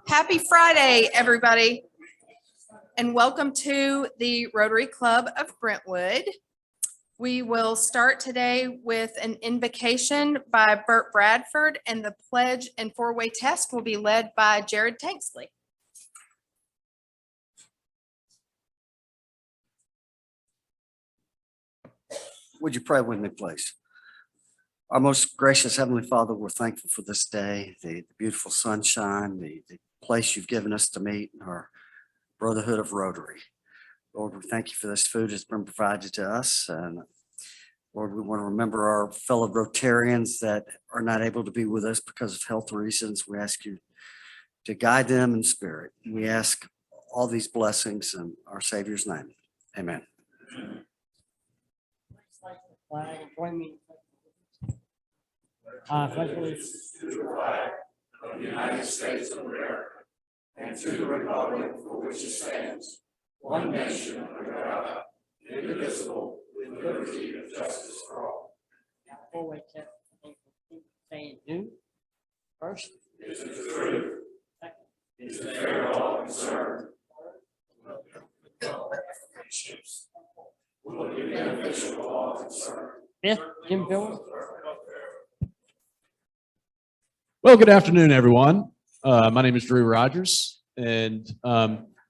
Happy Friday, everybody, and welcome to the Rotary Club of Brentwood. We will start today with an invocation by Bert Bradford, and the pledge and four-way test will be led by Jared Tanksley. Would you pray with me, please? Our most gracious Heavenly Father, we're thankful for this day, the beautiful sunshine, the place you've given us to meet in our brotherhood of Rotary. Lord, we thank you for this food that's been provided to us. And Lord, we want to remember our fellow Rotarians that are not able to be with us because of health reasons. We ask you to guide them in spirit. We ask all these blessings in our Savior's name. Amen. Flag and join me. Pledge allegiance to the flag of the United States of America and to the republic for which it stands, one nation under God, indivisible, with liberty and justice for all. Now, four-way test. Saying do. First. Is it the truth? Second. Is it fair to all concerned? Will it be beneficial to all concerned? Fifth. Jim Phillips. Well, good afternoon, everyone. My name is Drew Rogers, and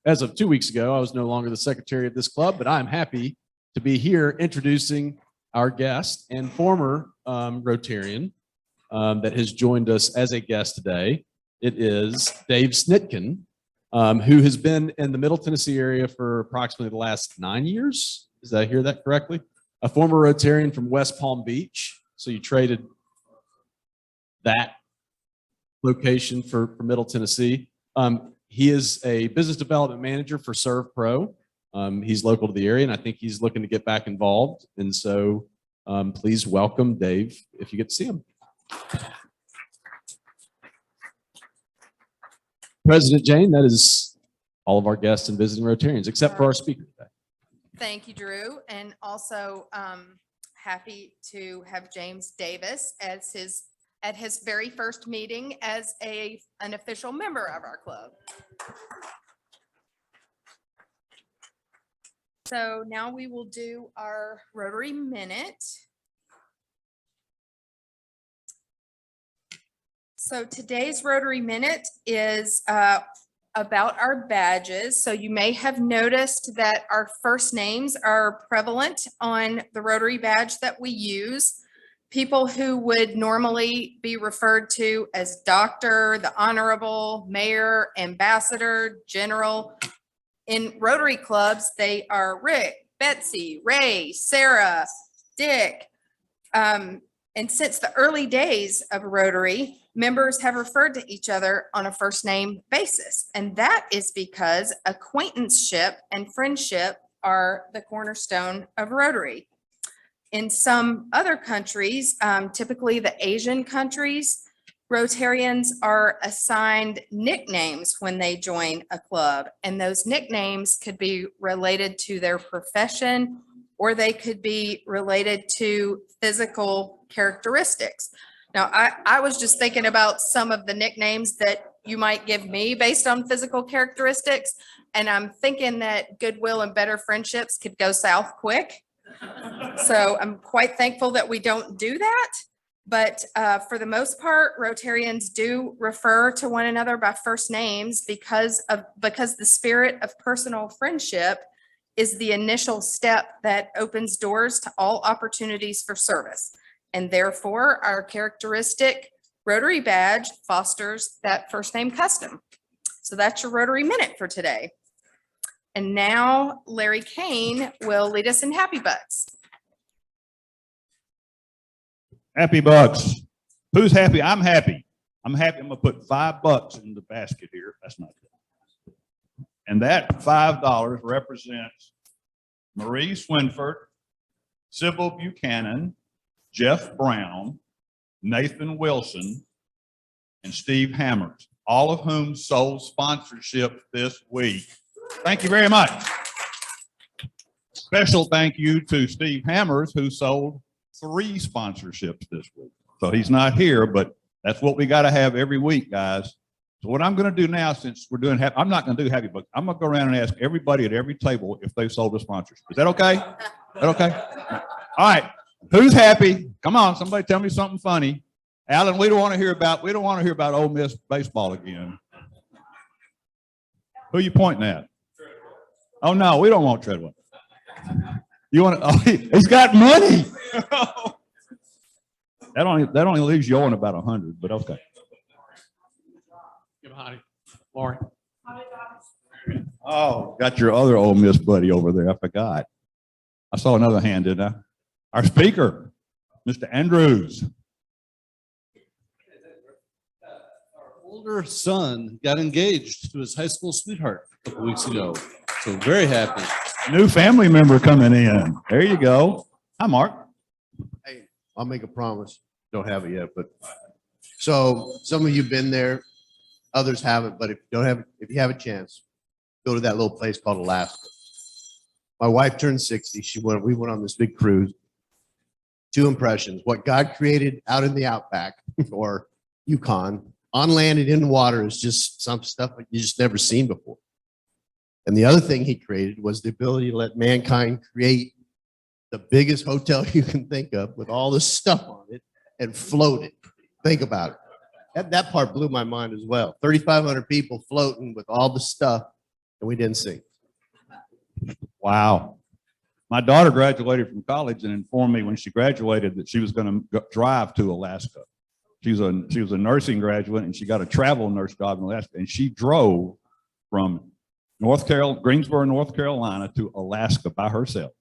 as of 2 weeks ago, I was no longer the secretary of this club, but I'm happy to be here introducing our guest and former Rotarian that has joined us as a guest today. It is Dave Snitkin, who has been in the Middle Tennessee area for approximately the last 9 years. Did I hear that correctly? A former Rotarian from West Palm Beach. So you traded that location for Middle Tennessee. He is a business development manager for ServPro. He's local to the area, and I think he's looking to get back involved. And so please welcome Dave if you get to see him. President Jane, that is all of our guests and visiting Rotarians, except for our speaker today. Thank you, Drew, and also happy to have James Davis as at his very first meeting as an official member of our club. So now we will do our Rotary Minute. So today's Rotary Minute is about our badges. So you may have noticed that our first names are prevalent on the Rotary badge that we use. People who would normally be referred to as Doctor, the Honorable, Mayor, Ambassador, General. In Rotary clubs, they are Rick, Betsy, Ray, Sarah, Dick. And since the early days of Rotary, members have referred to each other on a first name basis. And that is because acquaintanceship and friendship are the cornerstone of Rotary. In some other countries, typically the Asian countries, Rotarians are assigned nicknames when they join a club. And those nicknames could be related to their profession, or they could be related to physical characteristics. Now, I was just thinking about some of the nicknames that you might give me based on physical characteristics. And I'm thinking that goodwill and better friendships could go south quick. So I'm quite thankful that we don't do that. But for the most part, Rotarians do refer to one another by first names because the spirit of personal friendship is the initial step that opens doors to all opportunities for service. And therefore, our characteristic Rotary badge fosters that first name custom. So that's your Rotary Minute for today. And now Larry Kane will lead us in Happy Bucks. Happy Bucks. Who's happy? I'm happy. I'm happy. I'm going to put $5 in the basket here. That's not good. And that $5 represents Marie Swinford, Sybil Buchanan, Jeff Brown, Nathan Wilson, and Steve Hammers, all of whom sold sponsorship this week. Thank you very much. Special thank you to Steve Hammers, who sold 3 sponsorships this week. So he's not here, but that's what we got to have every week, guys. So what I'm going to do now, since we're doing, I'm not going to do happy books. I'm going to go around and ask everybody at every table if they've sold a sponsorship. Is that okay? Is that okay? All right. Who's happy? Come on, somebody tell me something funny. Alan, we don't want to hear about Ole Miss baseball again. Who you pointing at? Oh no, we don't want Treadwell. You want to? Oh, he's got money. that only leaves you owing about 100, but okay. Lauren. Oh, got your other Ole Miss buddy over there. I forgot. I saw another hand, didn't I? Our speaker, Mr. Andrews. Our older son got engaged to his high school sweetheart a couple weeks ago. So very happy. New family member coming in. There you go. Hi, Mark. Hey, I'll make a promise. Don't have it yet, but so some of you've been there, others haven't, but if you have a chance, go to that little place called Alaska. My wife turned 60. We went on this big cruise. 2 impressions: what God created out in the outback or Yukon on land and in the water is just some stuff that you just never seen before. And the other thing he created was the ability to let mankind create the biggest hotel you can think of with all this stuff on it and float it. Think about it. That part blew my mind as well. 3,500 people floating with all the stuff, and we didn't see. Wow. My daughter graduated from college and informed me when she graduated that she was going to drive to Alaska. She was a nursing graduate, and she got a travel nurse job in Alaska, and she drove from Greensboro, North Carolina to Alaska by herself.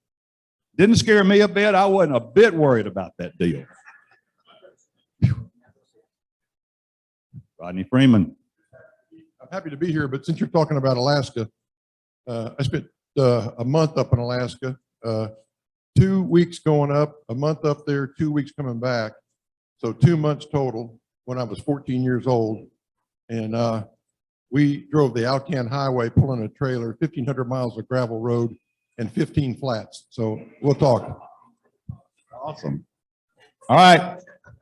Didn't scare me a bit. I wasn't a bit worried about that deal. Rodney Freeman. I'm happy to be here, but since you're talking about Alaska, I spent a month up in Alaska, 2 weeks going up, a month up there, 2 weeks coming back. So 2 months total when I was 14 years old. And we drove the Alcan Highway pulling a trailer, 1,500 miles of gravel road and 15 flats. So we'll talk. Awesome. All right.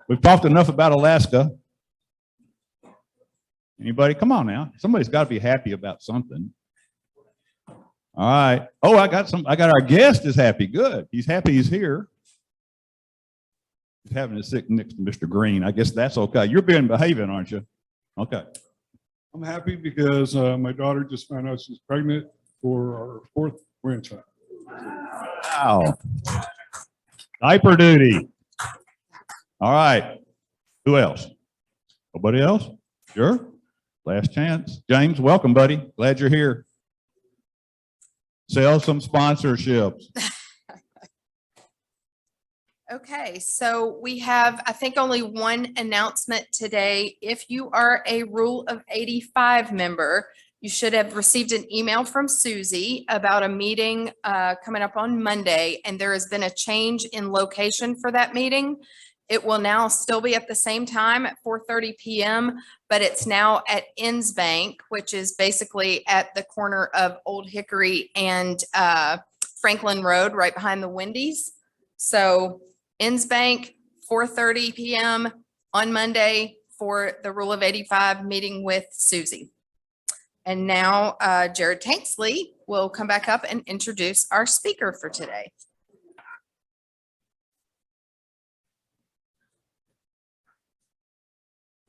We've talked enough about Alaska. Anybody? Come on now. Somebody's got to be happy about something. All right. Oh, I got our guest is happy. Good. He's happy he's here. He's having to sit next to Mr. Green. I guess that's okay. You're behaving, aren't you? Okay. I'm happy because my daughter just found out she's pregnant for our 4th grandchild. Wow. Diaper duty. All right. Who else? Nobody else? Sure. Last chance. James, welcome, buddy. Glad you're here. Sell some sponsorships. Okay, so we have, I think, only one announcement today. If you are a Rule of 85 member, you should have received an email from Susie about a meeting coming up on Monday, and there has been a change in location for that meeting. It will now still be at the same time at 4:30 p.m., but it's now at Inns Bank, which is basically at the corner of Old Hickory and Franklin Road, right behind the Wendy's. So Inns Bank, 4:30 p.m. on Monday for the Rule of 85 meeting with Susie. And now Jared Tanksley will come back up and introduce our speaker for today.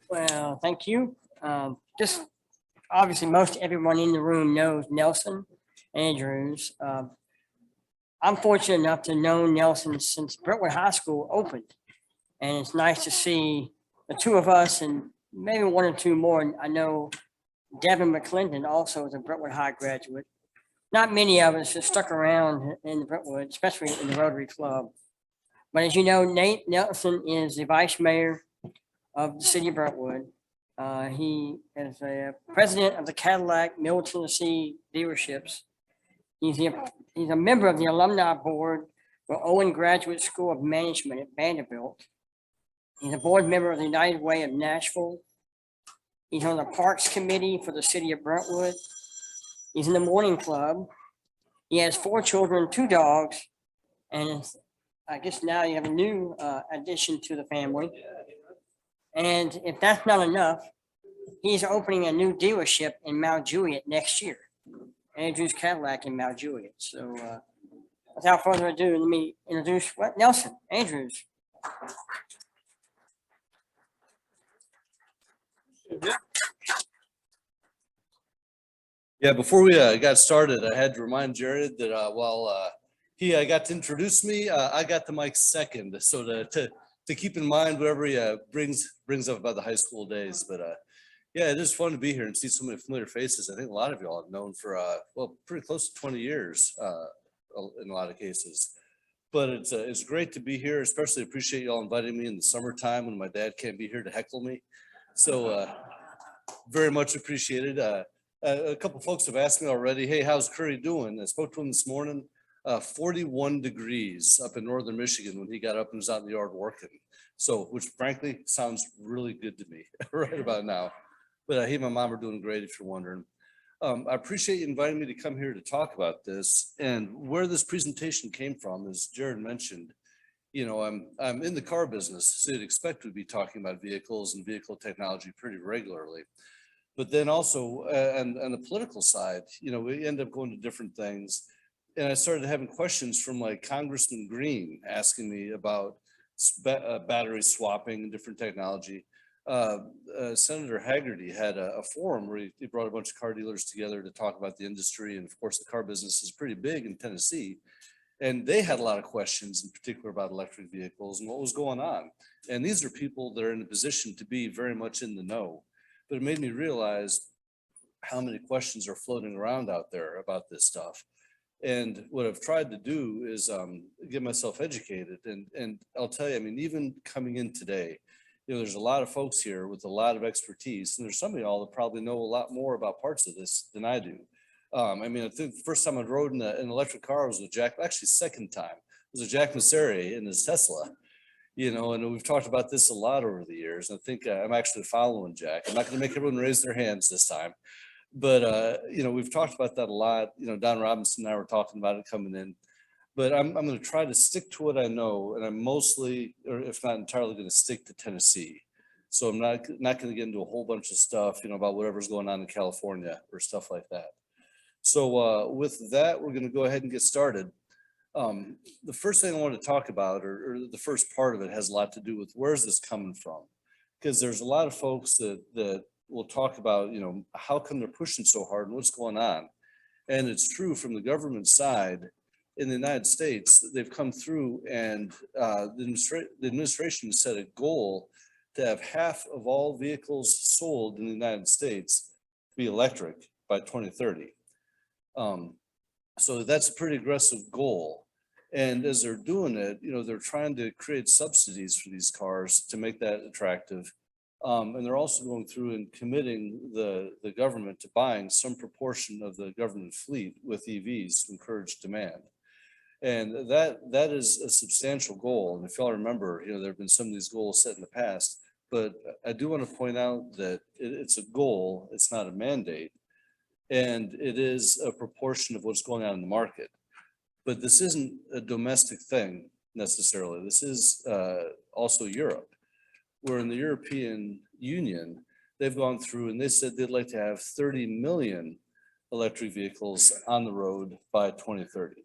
Well, thank you. Just obviously most everyone in the room knows Nelson Andrews. I'm fortunate enough to know Nelson since Brentwood High School opened. And it's nice to see the two of us and maybe one or two more. I know Devin McClendon also is a Brentwood High graduate. Not many of us have stuck around in Brentwood, especially in the Rotary Club. But as you know, Nate Nelson is the vice mayor of the city of Brentwood. He is a president of the Cadillac Middle Tennessee dealerships. He's a member of the alumni board for Owen Graduate School of Management at Vanderbilt. He's a board member of the United Way of Nashville. He's on the Parks Committee for the city of Brentwood. He's in the Morning Club. He has 4 children, 2 dogs, and I guess now you have a new addition to the family. And if that's not enough, he's opening a new dealership in Mount Juliet next year. Andrews Cadillac in Mount Juliet. So without further ado, let me introduce Nelson Andrews. Yeah, before we got started, I had to remind Jared that while he got to introduce me, I got the mic second. So to keep in mind whatever he brings up about the high school days. But yeah, it is fun to be here and see so many familiar faces. I think a lot of y'all have known for well, pretty close to 20 years in a lot of cases. But it's great to be here. Especially appreciate y'all inviting me in the summertime when my dad can't be here to heckle me. So very much appreciated. A couple folks have asked me already, hey, how's Curry doing? I spoke to him this morning, 41 degrees up in northern Michigan when he got up and was out in the yard working. So, which frankly sounds really good to me right about now. But he and my mom are doing great if you're wondering. I appreciate you inviting me to come here to talk about this. And where this presentation came from, as Jared mentioned, you know, I'm in the car business, so you'd expect we'd be talking about vehicles and vehicle technology pretty regularly. But then also on the political side, you know, we end up going to different things. And I started having questions from like Congressman Green asking me about battery swapping and different technology. Senator Haggerty had a forum where he brought a bunch of car dealers together to talk about the industry. And of course, the car business is pretty big in Tennessee. And they had a lot of questions in particular about electric vehicles and what was going on. And these are people that are in a position to be very much in the know. But it made me realize how many questions are floating around out there about this stuff. And what I've tried to do is get myself educated. And I'll tell you, I mean, even coming in today, you know, there's a lot of folks here with a lot of expertise. And there's some of y'all that probably know a lot more about parts of this than I do. I mean, I think the first time I rode in an electric car was with Jack, actually second time, it was a Jack Masseri in his Tesla. You know, and we've talked about this a lot over the years. I think I'm actually following Jack. I'm not going to make everyone raise their hands this time, but you know, we've talked about that a lot. You know, Don Robinson and I were talking about it coming in, but I'm going to try to stick to what I know, and I'm mostly, or if not entirely, going to stick to Tennessee. So I'm not going to get into a whole bunch of stuff, you know, about whatever's going on in California or stuff like that. So with that, we're going to go ahead and get started. The first thing I want to talk about, or the first part of it, has a lot to do with where's this coming from? Because there's a lot of folks that will talk about, you know, how come they're pushing so hard and what's going on? And it's true from the government side in the United States, they've come through and the administration has set a goal to have half of all vehicles sold in the United States be electric by 2030. So that's a pretty aggressive goal. And as they're doing it, you know, they're trying to create subsidies for these cars to make that attractive. And they're also going through and committing the government to buying some proportion of the government fleet with EVs to encourage demand. And that is a substantial goal. And if y'all remember, you know, there have been some of these goals set in the past, but I do want to point out that it's a goal, it's not a mandate. And it is a proportion of what's going on in the market. But this isn't a domestic thing necessarily. This is also Europe, where in the European Union, they've gone through and they said they'd like to have 30 million electric vehicles on the road by 2030.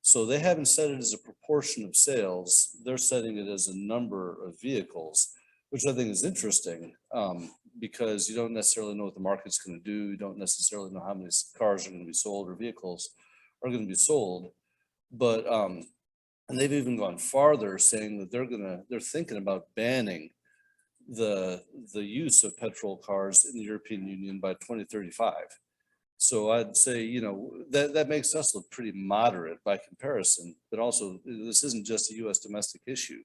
So they haven't set it as a proportion of sales. They're setting it as a number of vehicles, which I think is interesting because you don't necessarily know what the market's going to do. You don't necessarily know how many cars are going to be sold or vehicles are going to be sold. But and they've even gone farther, saying that they're thinking about banning the use of petrol cars in the European Union by 2035. So I'd say, you know, that makes us look pretty moderate by comparison, but also this isn't just a US domestic issue.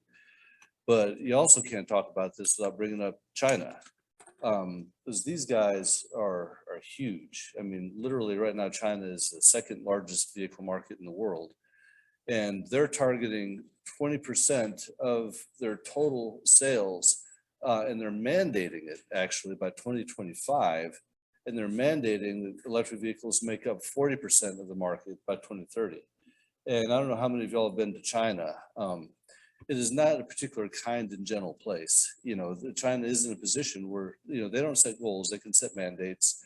But you also can't talk about this without bringing up China, because these guys are huge. I mean, literally right now, China is the second largest vehicle market in the world. And they're targeting 20% of their total sales, and they're mandating it actually by 2025. And they're mandating that electric vehicles make up 40% of the market by 2030. And I don't know how many of y'all have been to China. it is not a particular kind and general place. China is in a position where, they don't set goals, they can set mandates.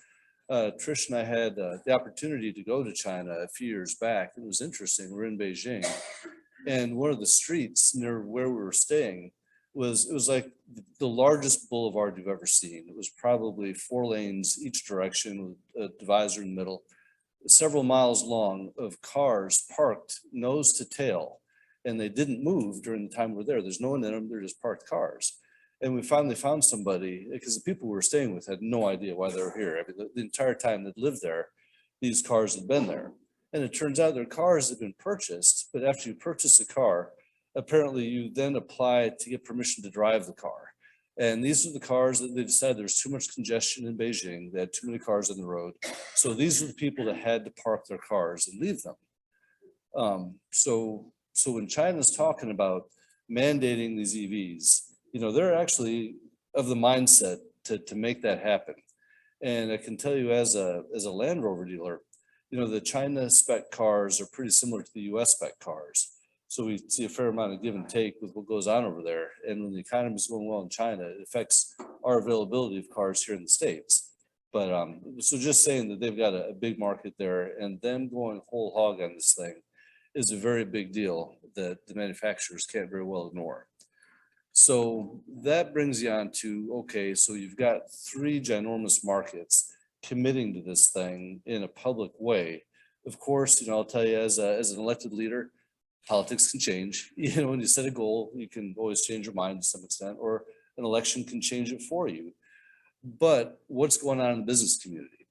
Trish and I had the opportunity to go to China a few years back. It was interesting. We're in Beijing, and one of the streets near where we were staying it was like the largest boulevard you've ever seen. It was probably 4 lanes each direction with a divisor in the middle, several miles long, of cars parked nose to tail, and they didn't move during the time we were there. There's no one in them, they're just parked cars. And we finally found somebody, because the people we were staying with had no idea why they were here. I mean, the entire time they'd lived there, these cars had been there. And it turns out their cars had been purchased, but after you purchase a car, apparently you then apply to get permission to drive the car. And these are the cars that they decided there was too much congestion in Beijing. They had too many cars on the road. So these are the people that had to park their cars and leave them. So when China's talking about mandating these EVs, they're actually of the mindset to make that happen. And I can tell you as a Land Rover dealer, the China spec cars are pretty similar to the US spec cars. So we see a fair amount of give and take with what goes on over there. And when the economy is going well in China, it affects our availability of cars here in the States. But so just saying that they've got a big market there, and them going whole hog on this thing is a very big deal that the manufacturers can't very well ignore. So that brings you on to, okay, so you've got 3 ginormous markets committing to this thing in a public way. Of course, I'll tell you as an elected leader, politics can change. When you set a goal, you can always change your mind to some extent, or an election can change it for you. But what's going on in the business community?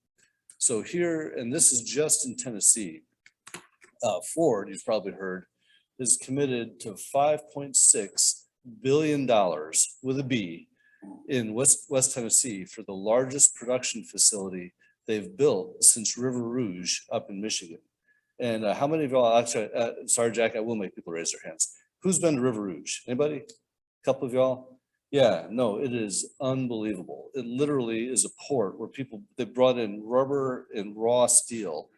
So here, and this is just in Tennessee, Ford, you've probably heard, is committed to $5.6 billion with a B in West Tennessee for the largest production facility they've built since River Rouge up in Michigan. And how many of y'all, actually, sorry, Jack, I will make people raise their hands. Who's been to River Rouge? Anybody? A couple of y'all? Yeah, no, it is unbelievable. It literally is a port where they brought in rubber and raw steel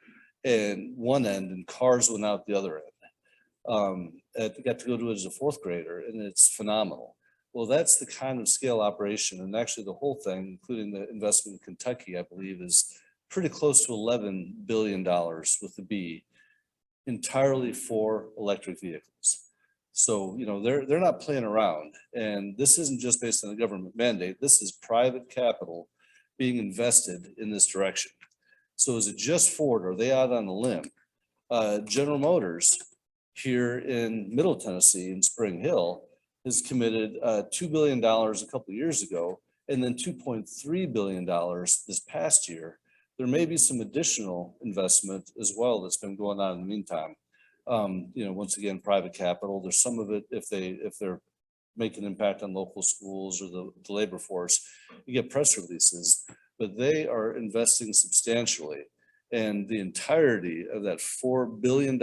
and one end, and cars went out the other end. I got to go to it as a 4th grader, and it's phenomenal. Well, that's the kind of scale operation. And actually the whole thing, including the investment in Kentucky, I believe is pretty close to $11 billion with the B, entirely for electric vehicles. So, they're not playing around. And this isn't just based on a government mandate. This is private capital being invested in this direction. So is it just Ford? Are they out on a limb? General Motors here in Middle Tennessee in Spring Hill has committed $2 billion a couple of years ago, and then $2.3 billion this past year. There may be some additional investment as well that's been going on in the meantime. Once again, private capital. There's some of it if they're making an impact on local schools or the labor force, you get press releases, but they are investing substantially. And the entirety of that $4 billion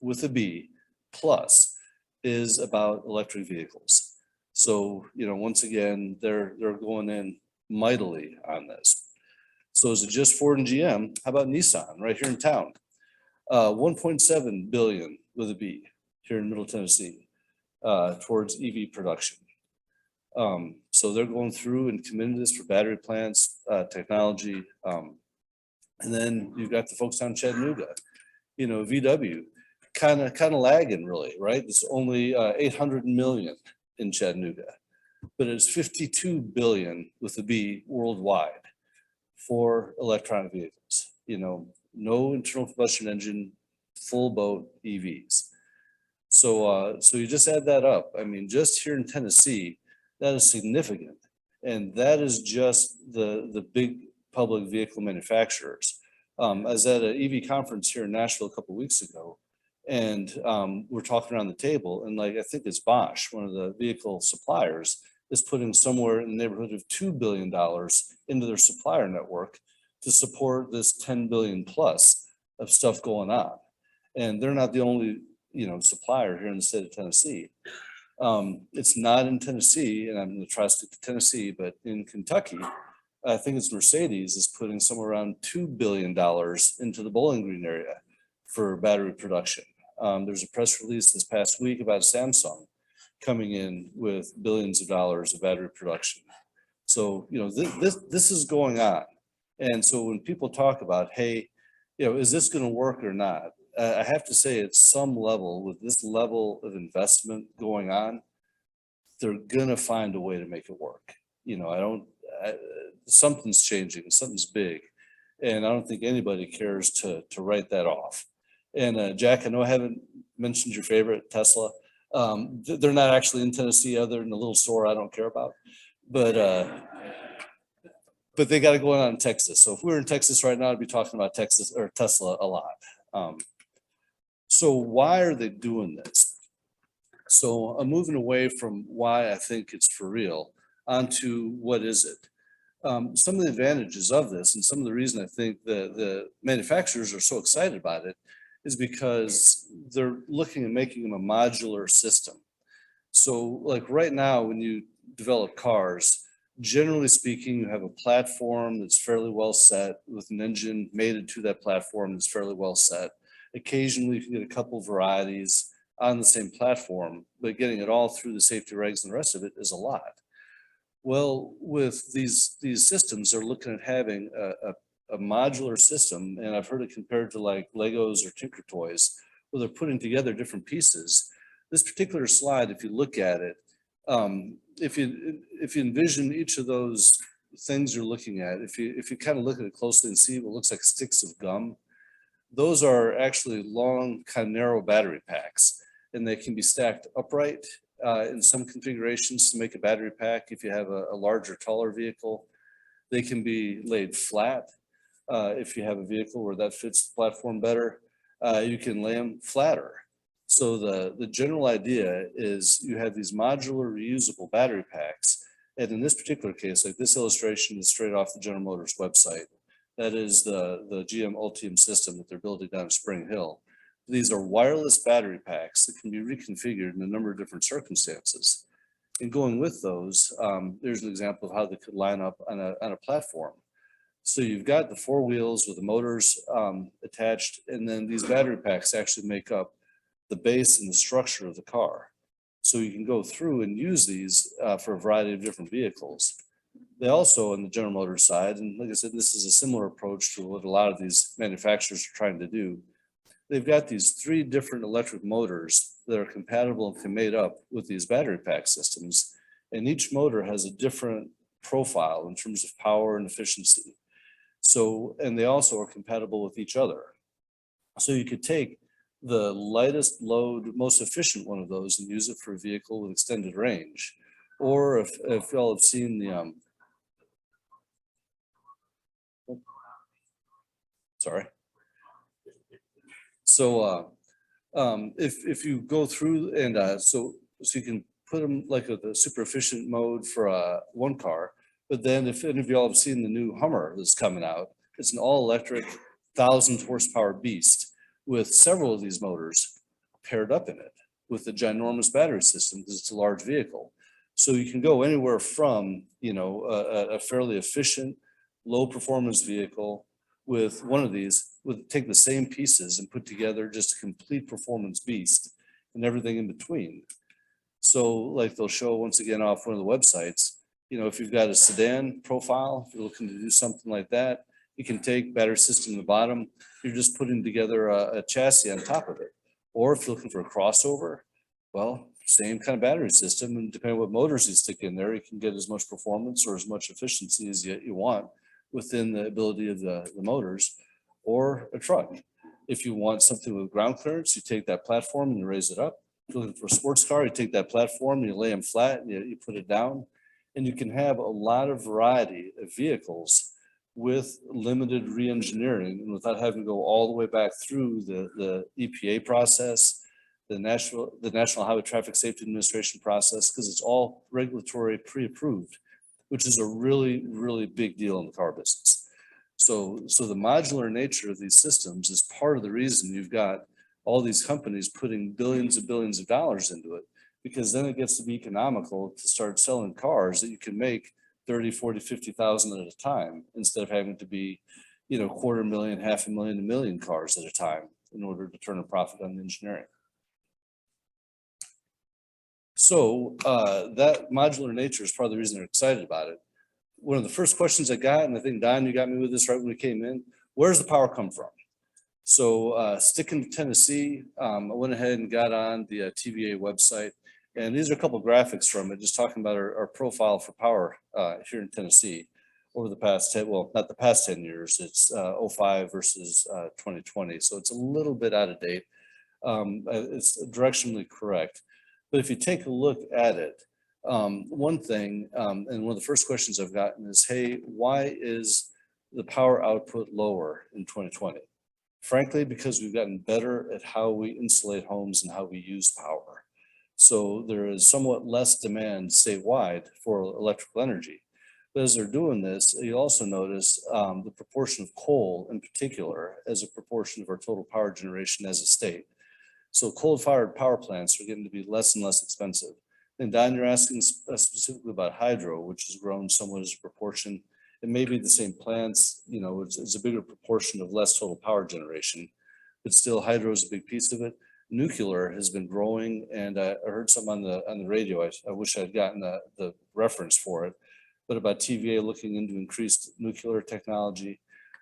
with a B plus is about electric vehicles. So, once again, they're going in mightily on this. So is it just Ford and GM? How about Nissan right here in town? 1.7 billion with a B here in Middle Tennessee towards EV production. So they're going through and committing to this for battery plants, technology. And then you've got the folks down in Chattanooga, VW, kind of lagging really, right? It's only 800 million in Chattanooga, but it's 52 billion with a B worldwide for electronic vehicles. No internal combustion engine, full boat EVs. So you just add that up. I mean, just here in Tennessee, that is significant. And that is just the big public vehicle manufacturers. I was at an EV conference here in Nashville a couple of weeks ago, and we're talking around the table, and I think it's Bosch, one of the vehicle suppliers, is putting somewhere in the neighborhood of $2 billion into their supplier network to support this 10 billion plus of stuff going on. And they're not the only, supplier here in the state of Tennessee. It's not in Tennessee, and I'm going to try to stick to Tennessee, but in Kentucky, I think it's Mercedes is putting somewhere around $2 billion into the Bowling Green area for battery production. There's a press release this past week about Samsung coming in with billions of dollars of battery production. So, this is going on. And so when people talk about, hey, is this going to work or not? I have to say at some level, with this level of investment going on, they're going to find a way to make it work. Something's changing, something's big. And I don't think anybody cares to write that off. And Jack, I know I haven't mentioned your favorite, Tesla. They're not actually in Tennessee other than a little store I don't care about. But they got it going on in Texas. So if we were in Texas right now, I'd be talking about Texas or Tesla a lot. So why are they doing this? So I'm moving away from why I think it's for real onto what is it? Some of the advantages of this and some of the reason I think the manufacturers are so excited about it is because they're looking at making them a modular system. So like right now, when you develop cars, generally speaking, you have a platform that's fairly well set with an engine mated to that platform that's fairly well set. Occasionally, you can get a couple varieties on the same platform, but getting it all through the safety regs and the rest of it is a lot. Well, with these systems, they're looking at having a modular system, and I've heard it compared to like Legos or Tinker Toys, where they're putting together different pieces. This particular slide, if you look at it, if you envision each of those things you're looking at, if you kind of look at it closely and see what looks like sticks of gum, those are actually long, kind of narrow battery packs, and they can be stacked upright in some configurations to make a battery pack. If you have a larger, taller vehicle, they can be laid flat. If you have a vehicle where that fits the platform better, you can lay them flatter. So the general idea is you have these modular reusable battery packs. And in this particular case, like this illustration is straight off the General Motors website. That is the GM Ultium system that they're building down in Spring Hill. These are wireless battery packs that can be reconfigured in a number of different circumstances. And going with those, there's an example of how they could line up on a platform. So you've got the four wheels with the motors attached, and then these battery packs actually make up the base and the structure of the car. So you can go through and use these for a variety of different vehicles. They also, on the General Motors side, and like I said, this is a similar approach to what a lot of these manufacturers are trying to do. They've got these 3 different electric motors that are compatible and can mate up with these battery pack systems. And each motor has a different profile in terms of power and efficiency. So, and they also are compatible with each other. So you could take the lightest load, most efficient one of those and use it for a vehicle with extended range. Or if y'all have seen the, sorry. So if you go through and so you can put them like a super efficient mode for one car, but then if any of y'all have seen the new Hummer that's coming out, it's an all electric 1,000 horsepower beast with several of these motors paired up in it with a ginormous battery system because it's a large vehicle. So you can go anywhere from, a fairly efficient, low performance vehicle with one of these, take the same pieces and put together just a complete performance beast and everything in between. So like they'll show once again off one of the websites, if you've got a sedan profile, if you're looking to do something like that, you can take battery system in the bottom, you're just putting together a chassis on top of it. Or if you're looking for a crossover, well, same kind of battery system, and depending on what motors you stick in there, you can get as much performance or as much efficiency as you want within the ability of the motors, or a truck. If you want something with ground clearance, you take that platform and you raise it up. If you're looking for a sports car, you take that platform and you lay them flat and you put it down. And you can have a lot of variety of vehicles with limited re-engineering and without having to go all the way back through the EPA process, the National Highway Traffic Safety Administration process, because it's all regulatory pre-approved, which is a really, really big deal in the car business. So the modular nature of these systems is part of the reason you've got all these companies putting billions and billions of dollars into it, because then it gets to be economical to start selling cars that you can make 30, 40, 50,000 at a time, instead of having to be, 250,000, 500,000, 1 million cars at a time in order to turn a profit on the engineering. So that modular nature is part of the reason they're excited about it. One of the first questions I got, and I think Don, you got me with this right when we came in, where's the power come from? So sticking to Tennessee, I went ahead and got on the TVA website. And these are a couple of graphics from it, just talking about our profile for power here in Tennessee over the past 10, well, not the past 10 years, it's 05 versus 2020. So it's a little bit out of date. It's directionally correct. But if you take a look at it, one thing, and one of the first questions I've gotten is, hey, why is the power output lower in 2020? Frankly, because we've gotten better at how we insulate homes and how we use power. So there is somewhat less demand statewide for electrical energy. But as they're doing this, you also notice the proportion of coal in particular as a proportion of our total power generation as a state. So coal-fired power plants are getting to be less and less expensive. And Don, you're asking specifically about hydro, which has grown somewhat as a proportion. It may be the same plants, you know, it's a bigger proportion of less total power generation, but still hydro is a big piece of it. Nuclear has been growing, and I heard something on the radio. I wish I'd gotten the reference for it, but about TVA looking into increased nuclear technology.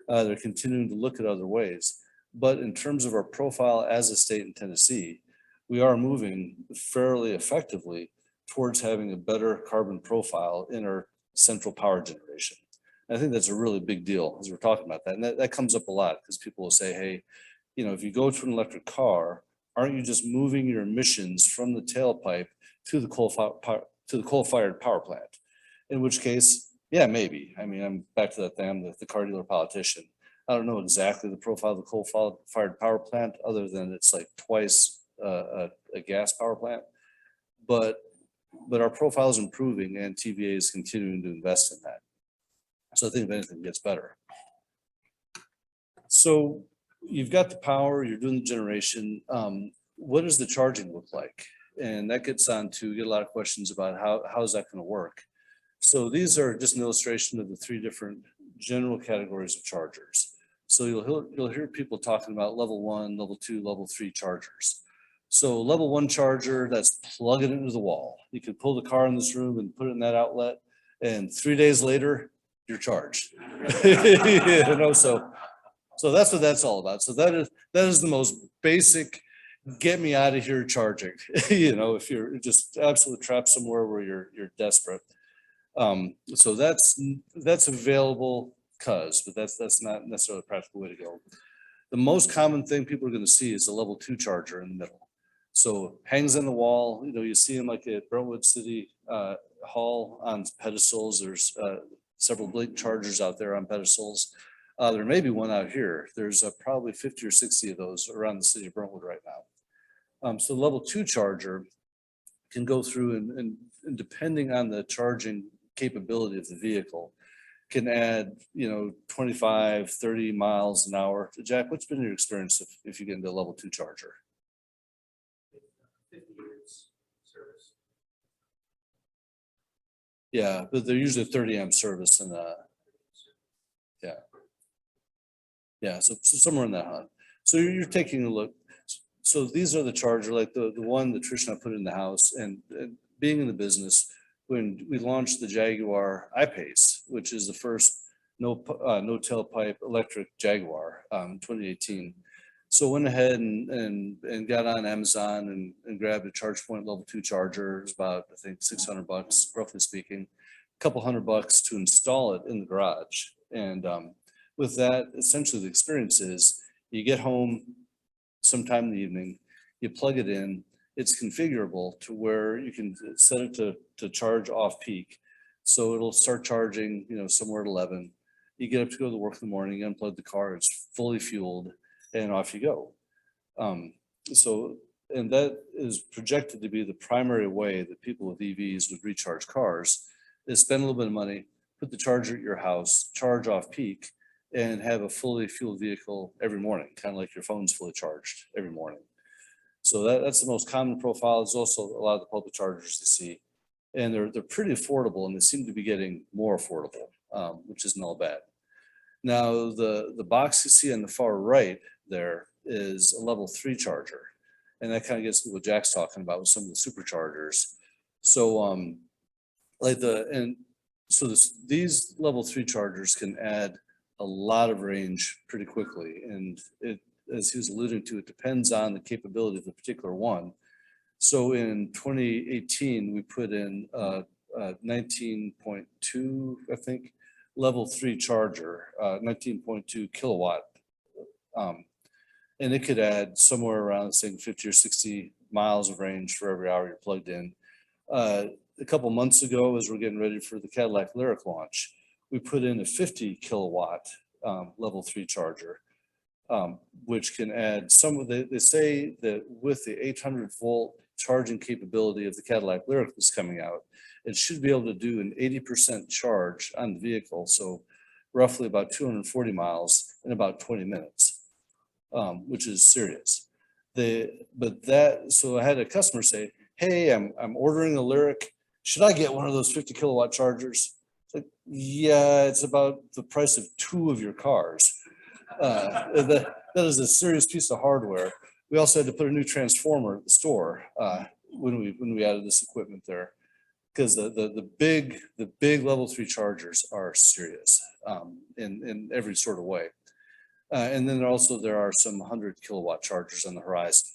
They're continuing to look at other ways. But in terms of our profile as a state in Tennessee, we are moving fairly effectively towards having a better carbon profile in our central power generation. And I think that's a really big deal as we're talking about that. And that comes up a lot because people will say, hey, you know, if you go to an electric car, aren't you just moving your emissions from the tailpipe to the coal-fired power plant? In which case, yeah, maybe. I mean, I'm back to that thing, I'm the car dealer politician. I don't know exactly the profile of the coal-fired power plant, other than it's like twice a gas power plant. But our profile is improving, and TVA is continuing to invest in that. So I think if anything, it gets better. So you've got the power, you're doing the generation. What does the charging look like? And that gets on to get a lot of questions about how is that going to work? So these are just an illustration of the three different general categories of chargers. So you'll hear people talking about level 1, level 2, level 3 chargers. So level 1 charger, that's plug it into the wall. You can pull the car in this room and put it in that outlet, and 3 days later, you're charged. You know, so that's what that's all about. So that is the most basic, get me out of here charging. You know, if you're just absolutely trapped somewhere where you're desperate. So that's available but that's not necessarily a practical way to go. The most common thing people are going to see is a level 2 charger in the middle. So hangs on the wall, you know, you see them like at Brentwood City Hall on pedestals. There's several Blink chargers out there on pedestals. There may be one out here. There's probably 50 or 60 of those around the city of Brentwood right now. So the level 2 charger can go through and depending on the charging capability of the vehicle, can add, you know, 25, 30 miles an hour. Jack, what's been your experience if you get into a level 2 charger? 50 years service. Yeah, but they're usually 30 amp service and yeah, so somewhere in that hunt. So you're taking a look. So these are the charger, like the one that Trish and I put in the house, and being in the business, when we launched the Jaguar I-Pace, which is the first no tailpipe electric Jaguar in 2018. So went ahead and got on Amazon and grabbed a ChargePoint level 2 charger. It was about, I think, $600, roughly speaking, a couple $100 to install it in the garage. And with that, essentially the experience is you get home sometime in the evening, you plug it in, it's configurable to where you can set it to charge off peak. So it'll start charging, you know, somewhere at 11. You get up to go to work in the morning, you unplug the car, it's fully fueled, and off you go. And that is projected to be the primary way that people with EVs would recharge cars, is spend a little bit of money, put the charger at your house, charge off peak, and have a fully fueled vehicle every morning, kind of like your phone's fully charged every morning. So that's the most common profile. There's also a lot of the public chargers you see, and they're pretty affordable, and they seem to be getting more affordable, which isn't all bad. Now, the box you see on the far right there is a level 3 charger, and that kind of gets to what Jack's talking about with some of the superchargers. So these level 3 chargers can add a lot of range pretty quickly. And it, as he was alluding to, it depends on the capability of the particular one. So in 2018, we put in 19.2, I think, level 3 charger, 19.2 kilowatt. And it could add somewhere around, say, 50 or 60 miles of range for every hour you're plugged in. A couple months ago, as we're getting ready for the Cadillac Lyriq launch, we put in a 50 kilowatt level 3 charger, which can add some of the, they say that with the 800 volt charging capability of the Cadillac Lyriq that's coming out, it should be able to do an 80% charge on the vehicle. So roughly about 240 miles in about 20 minutes, which is serious. So I had a customer say, hey, I'm ordering a Lyriq. Should I get one of those 50 kilowatt chargers? It's like, yeah, it's about the price of 2 of your cars. That is a serious piece of hardware. We also had to put a new transformer at the store when we added this equipment there, because the big level 3 chargers are serious in every sort of way. And then there are some 100 kilowatt chargers on the horizon.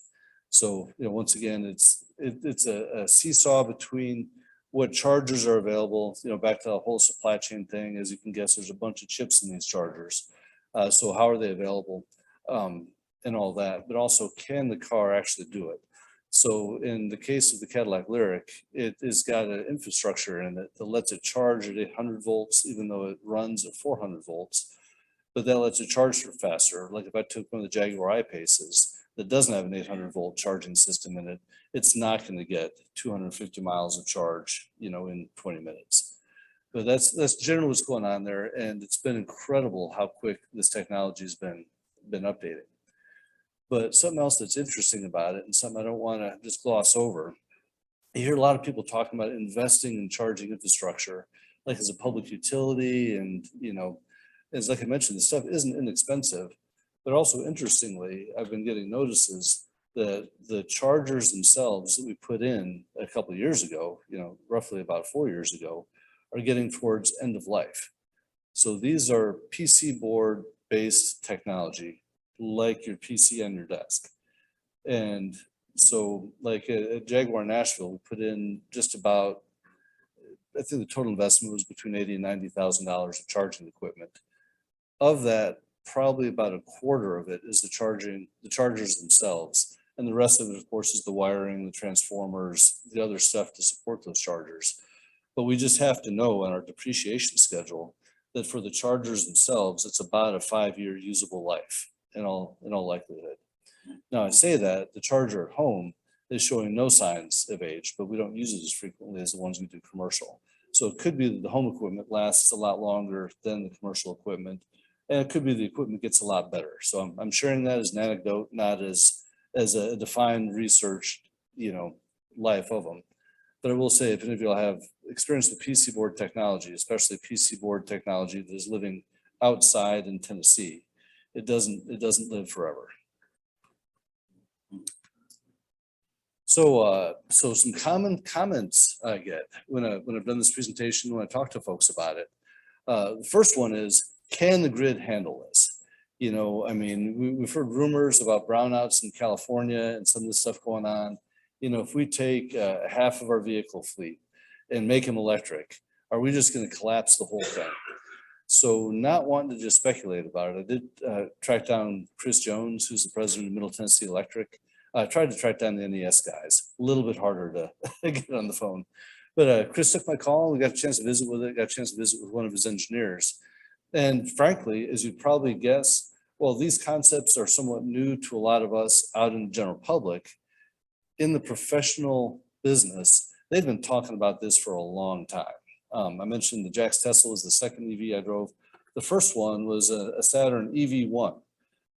So, once again, it's a seesaw between what chargers are available, back to the whole supply chain thing. As you can guess, there's a bunch of chips in these chargers. So how are they available and all that, but also can the car actually do it? So in the case of the Cadillac Lyriq, it has got an infrastructure in it that lets it charge at 800 volts, even though it runs at 400 volts. But that lets it charge for faster. Like if I took one of the Jaguar I-Paces that doesn't have an 800 volt charging system in it, it's not going to get 250 miles of charge, in 20 minutes. But that's generally what's going on there, and it's been incredible how quick this technology has been updating. But something else that's interesting about it, and something I don't want to just gloss over, you hear a lot of people talking about investing in charging infrastructure, like as a public utility, and as like I mentioned, this stuff isn't inexpensive. But also interestingly, I've been getting notices that the chargers themselves that we put in a couple of years ago, roughly about 4 years ago, are getting towards end of life. So these are PC board based technology, like your PC on your desk. And so like at Jaguar Nashville, we put in just about, I think the total investment was between $80,000 and $90,000 of charging equipment. Of that, probably about a quarter of it is the chargers themselves. And the rest of it, of course, is the wiring, the transformers, the other stuff to support those chargers. But we just have to know on our depreciation schedule that for the chargers themselves, it's about a 5-year usable life in all likelihood. Now I say that the charger at home is showing no signs of age, but we don't use it as frequently as the ones we do commercial. So it could be that the home equipment lasts a lot longer than the commercial equipment. And it could be the equipment gets a lot better. So I'm sharing that as an anecdote, not as a defined researched, life of them. But I will say, if any of you all have experience with PC board technology, especially PC board technology that is living outside in Tennessee, it doesn't live forever. So some common comments I get when I've done this presentation, when I talk to folks about it. The first one is, can the grid handle this? We've heard rumors about brownouts in California and some of this stuff going on. If we take half of our vehicle fleet and make them electric, are we just going to collapse the whole thing? So not wanting to just speculate about it, I did track down Chris Jones, who's the president of Middle Tennessee Electric. I tried to track down the NES guys, a little bit harder to get on the phone. But Chris took my call, we got a chance to visit with it, got a chance to visit with one of his engineers. And frankly, as you'd probably guess, well, these concepts are somewhat new to a lot of us out in the general public. In the professional business, they've been talking about this for a long time. I mentioned the Jax Tesla was the second EV I drove. The first one was a Saturn EV1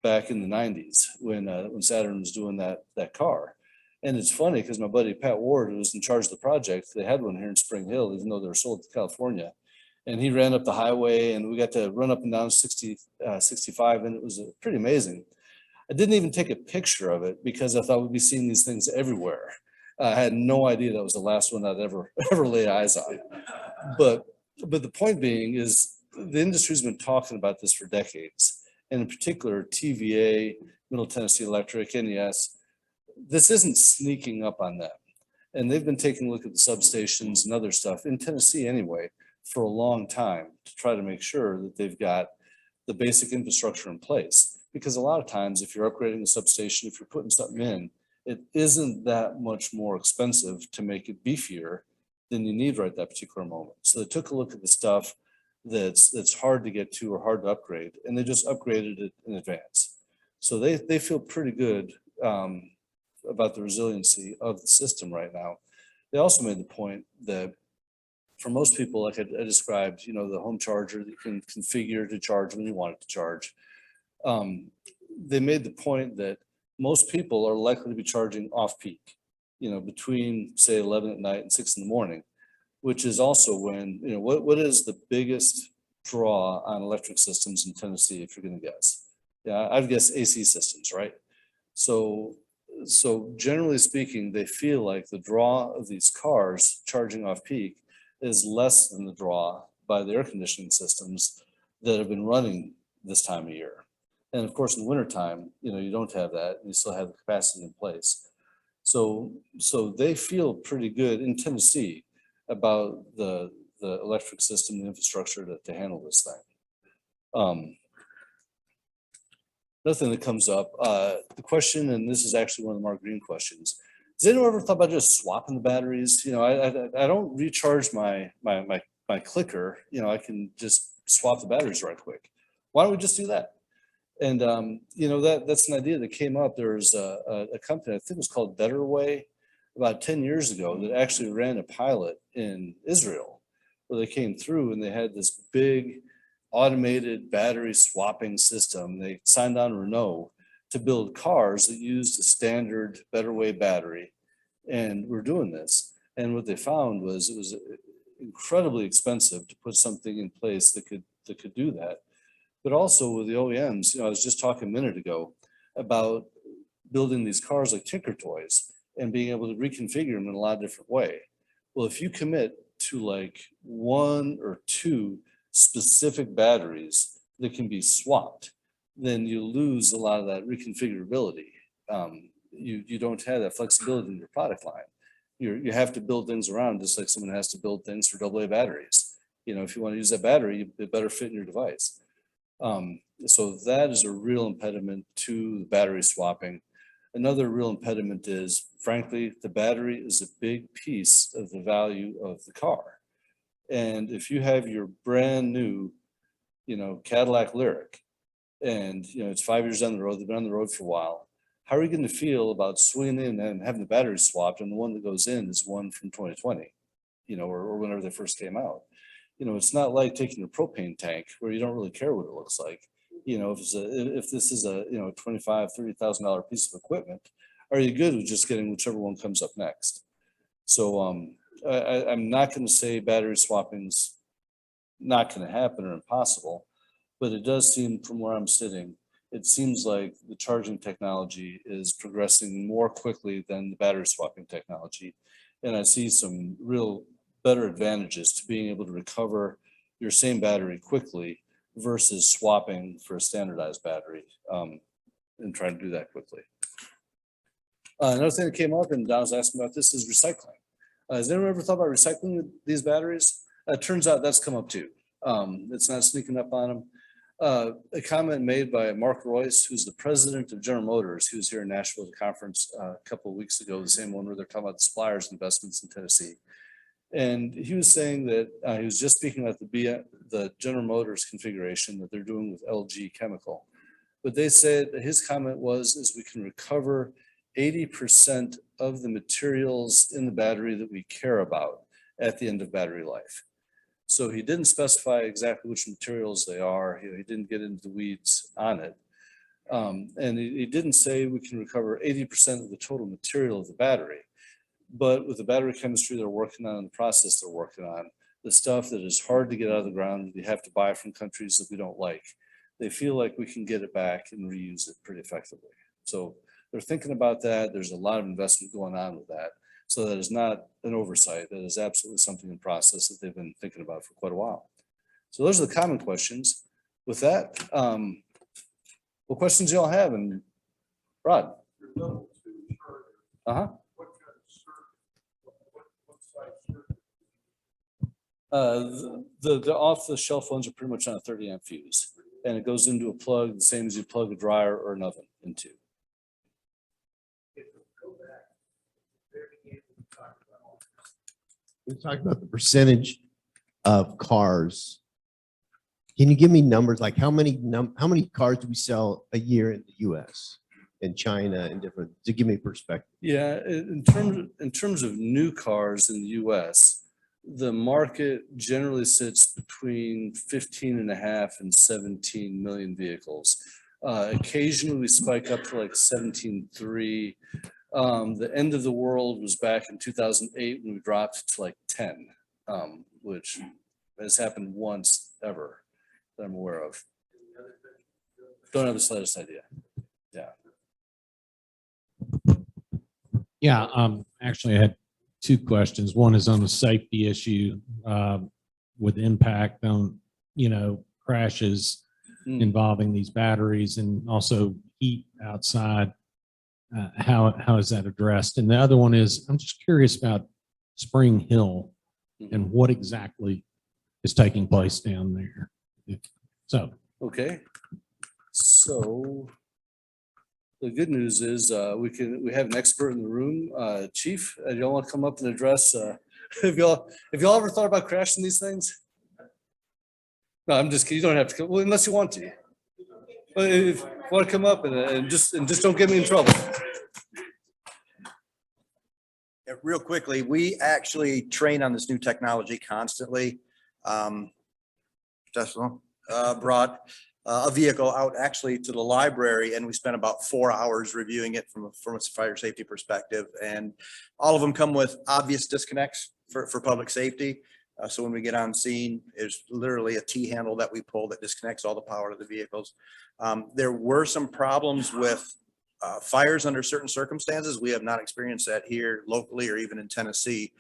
back in the 90s when Saturn was doing that car. And it's funny because my buddy Pat Ward, who was in charge of the project, they had one here in Spring Hill, even though they were sold to California. And he ran up the highway and we got to run up and down 65, and it was pretty amazing. I didn't even take a picture of it because I thought we'd be seeing these things everywhere. I had no idea that was the last one I'd ever lay eyes on. But the point being is the industry's been talking about this for decades. And in particular, TVA, Middle Tennessee Electric, NES, this isn't sneaking up on them. And they've been taking a look at the substations and other stuff in Tennessee anyway for a long time to try to make sure that they've got the basic infrastructure in place. Because a lot of times, if you're upgrading a substation, if you're putting something in, it isn't that much more expensive to make it beefier than you need right at that particular moment. So they took a look at the stuff that's hard to get to or hard to upgrade, and they just upgraded it in advance. So they feel pretty good about the resiliency of the system right now. They also made the point that for most people, like I described, you know, the home charger that you can configure to charge when you want it to charge. They made the point that most people are likely to be charging off peak, you know, between say 11 at night and 6 in the morning, which is also when, you know, what is the biggest draw on electric systems in Tennessee, if you're going to guess? Yeah, I'd guess AC systems, right? So generally speaking, they feel like the draw of these cars charging off peak is less than the draw by the air conditioning systems that have been running this time of year. And of course, in the wintertime, you know, you don't have that, you still have the capacity in place. So they feel pretty good in Tennessee about the electric system, the infrastructure to handle this thing. Another thing that comes up, the question, and this is actually one of the Mark Green questions. Has anyone ever thought about just swapping the batteries? You know, I don't recharge my clicker. You know, I can just swap the batteries right quick. Why don't we just do that? And you know, that's an idea that came up. There's a company, I think it was called Better Way, about 10 years ago, that actually ran a pilot in Israel, where they came through and they had this big automated battery swapping system. They signed on Renault to build cars that used a standard Better Way battery, and we're doing this. And what they found was it was incredibly expensive to put something in place that could do that. But also with the OEMs, you know, I was just talking a minute ago about building these cars like Tinker Toys and being able to reconfigure them in a lot of different way. Well, if you commit to like 1 or 2 specific batteries that can be swapped, then you lose a lot of that reconfigurability. You don't have that flexibility in your product line. You have to build things around, just like someone has to build things for AA batteries. You know, if you want to use that battery, it better fit in your device. So that is a real impediment to the battery swapping. Another real impediment is, frankly, the battery is a big piece of the value of the car. And if you have your brand new, you know, Cadillac Lyriq, and, you know, it's 5 years down the road, they've been on the road for a while, how are you going to feel about swinging in and having the battery swapped, and the one that goes in is one from 2020, you know, or whenever they first came out? You know, it's not like taking a propane tank where you don't really care what it looks like. You know, if this is a, you know, $25,000, $30,000 piece of equipment, are you good with just getting whichever one comes up next? So I'm not going to say battery swapping's not going to happen or impossible, but it does seem, from where I'm sitting, it seems like the charging technology is progressing more quickly than the battery swapping technology. And I see some real better advantages to being able to recover your same battery quickly versus swapping for a standardized battery and trying to do that quickly. Another thing that came up, and Don was asking about this, is recycling. Has anyone ever thought about recycling these batteries? It turns out that's come up too. It's not sneaking up on them. A comment made by Mark Royce, who's the president of General Motors, who was here in Nashville at the conference a couple of weeks ago, the same one where they're talking about the suppliers investments in Tennessee. And he was saying that he was just speaking about the General Motors configuration that they're doing with LG Chemical. But they said that his comment was we can recover 80% of the materials in the battery that we care about at the end of battery life. So he didn't specify exactly which materials they are. He didn't get into the weeds on it. And he didn't say we can recover 80% of the total material of the battery. But with the battery chemistry they're working on and the process they're working on, the stuff that is hard to get out of the ground, we have to buy from countries that we don't like, they feel like we can get it back and reuse it pretty effectively. So they're thinking about that. There's a lot of investment going on with that. So that is not an oversight. That is absolutely something in process that they've been thinking about for quite a while. So those are the common questions. With that, what questions y'all have? And Rod? Uh-huh. The off-the-shelf ones are pretty much on a 30 amp fuse, and it goes into a plug the same as you plug a dryer or an oven into. We talked about the percentage of cars. Can you give me numbers, like how many cars do we sell a year in the US and China and different, to give me perspective? Yeah, in terms of new cars in the US, the market generally sits between 15.5 and 17 million vehicles. Occasionally we spike up to like 17.3. The end of the world was back in 2008 when we dropped to like 10, which has happened once ever that I'm aware of. Don't have the slightest idea. Yeah. Yeah, actually I had two questions. One is on the safety issue with impact on, crashes involving these batteries and also heat outside. How is that addressed? And the other one is, I'm just curious about Spring Hill and what exactly is taking place down there. So. Okay. So the good news is we have an expert in the room. Chief, do y'all want to come up and address have y'all ever thought about crashing these things? No, I'm just kidding. You don't have to come, well, unless you want to. But if you want to come up and just don't get me in trouble. Yeah, real quickly, we actually train on this new technology constantly. Brought a vehicle out actually to the library, and we spent about 4 hours reviewing it from a fire safety perspective. And all of them come with obvious disconnects for public safety. So when we get on scene, there's literally a T-handle that we pull that disconnects all the power to the vehicles. There were some problems with fires under certain circumstances. We have not experienced that here locally or even in Tennessee.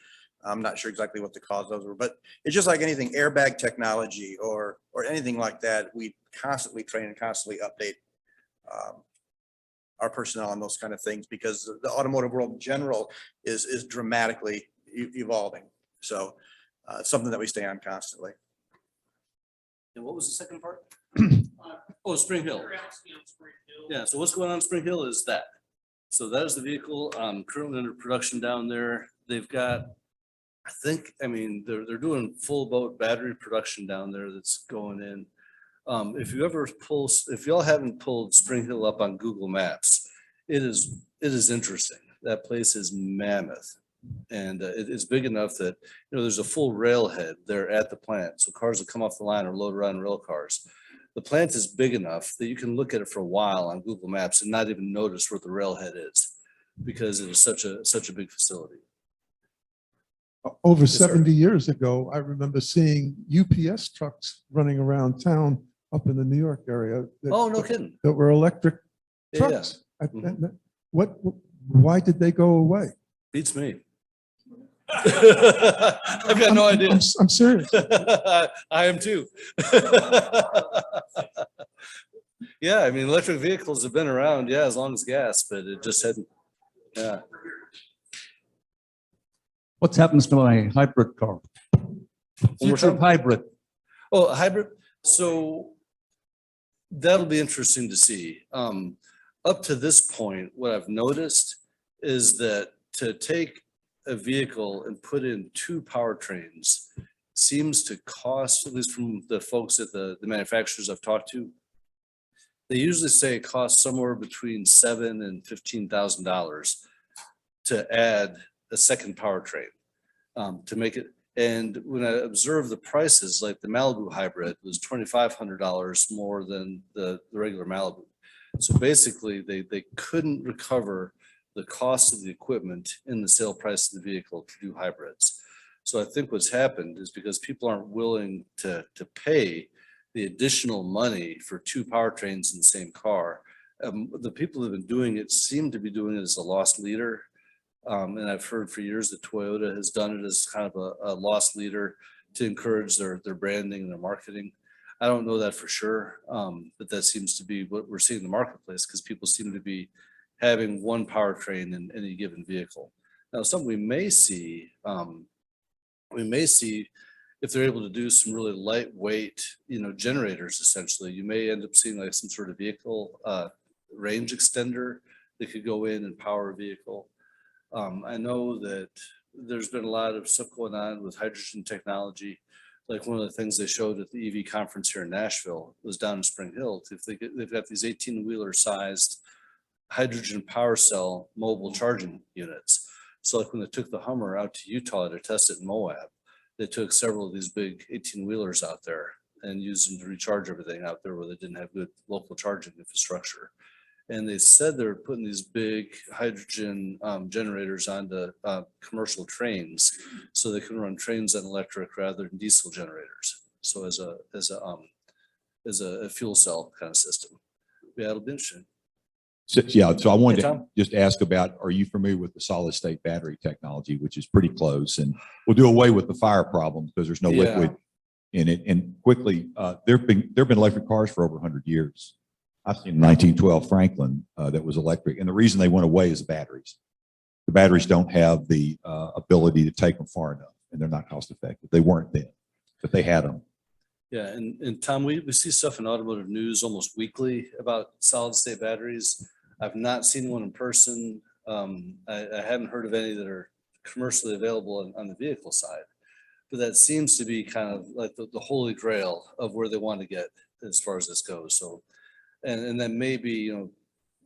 I'm not sure exactly what the cause of those were, but it's just like anything, airbag technology or anything like that. We constantly train and constantly update our personnel on those kind of things because the automotive world in general is dramatically evolving. So it's something that we stay on constantly. And what was the second part? Oh, Spring Hill. Yeah, so what's going on in Spring Hill is that. So that is the vehicle currently under production down there. They've got, they're doing full boat battery production down there that's going in. If y'all haven't pulled Spring Hill up on Google Maps, it is interesting. That place is mammoth. And it is big enough that, there's a full railhead there at the plant. So cars that come off the line are loaded on rail cars. The plant is big enough that you can look at it for a while on Google Maps and not even notice where the railhead is because it is such a big facility. Over Yes, sir. 70 years ago, I remember seeing UPS trucks running around town up in the New York area. Oh, no kidding. That were electric Yeah, trucks. Mhm. Why did they go away? Beats me. I've got no idea. I'm serious. I am too. Yeah, electric vehicles have been around, as long as gas, but it just hadn't. Yeah. What happens to my hybrid car? Future hybrid. Oh, hybrid. So that'll be interesting to see. Up to this point, what I've noticed is that to take a vehicle and put in two powertrains seems to cost, at least from the folks at the manufacturers I've talked to, they usually say it costs somewhere between $7,000 and $15,000 to add a second powertrain to make it. And when I observed the prices, like the Malibu hybrid was $2,500 more than the regular Malibu. So basically they couldn't recover the cost of the equipment in the sale price of the vehicle to do hybrids. So I think what's happened is because people aren't willing to pay the additional money for two powertrains in the same car, the people who have been doing it seem to be doing it as a lost leader. And I've heard for years that Toyota has done it as kind of a loss leader to encourage their branding and their marketing. I don't know that for sure, but that seems to be what we're seeing in the marketplace because people seem to be having one powertrain in any given vehicle. Now, something we may see if they're able to do some really lightweight, generators, essentially, you may end up seeing like some sort of vehicle range extender that could go in and power a vehicle. I know that there's been a lot of stuff going on with hydrogen technology. Like one of the things they showed at the EV conference here in Nashville was down in Spring Hill. They've got these 18-wheeler sized hydrogen power cell mobile charging units. So like when they took the Hummer out to Utah to test it in Moab, they took several of these big 18-wheelers out there and used them to recharge everything out there where they didn't have good local charging infrastructure. And they said they're putting these big hydrogen generators onto commercial trains so they can run trains on electric rather than diesel generators. So as a fuel cell kind of system. Yeah, it'll be interesting. So I wanted Hey, to Tom? just ask about, are you familiar with the solid state battery technology, which is pretty close, and we'll do away with the fire problem because there's no Yeah. liquid in it. And quickly, there've been electric cars for over 100 years. I've seen a 1912 Franklin that was electric, and the reason they went away is the batteries. The batteries don't have the ability to take them far enough, and they're not cost effective. They weren't then, but they had them. Yeah, and Tom, we see stuff in automotive news almost weekly about solid state batteries. I've not seen one in person. I haven't heard of any that are commercially available on the vehicle side, but that seems to be kind of like the holy grail of where they want to get as far as this goes. So, and then maybe,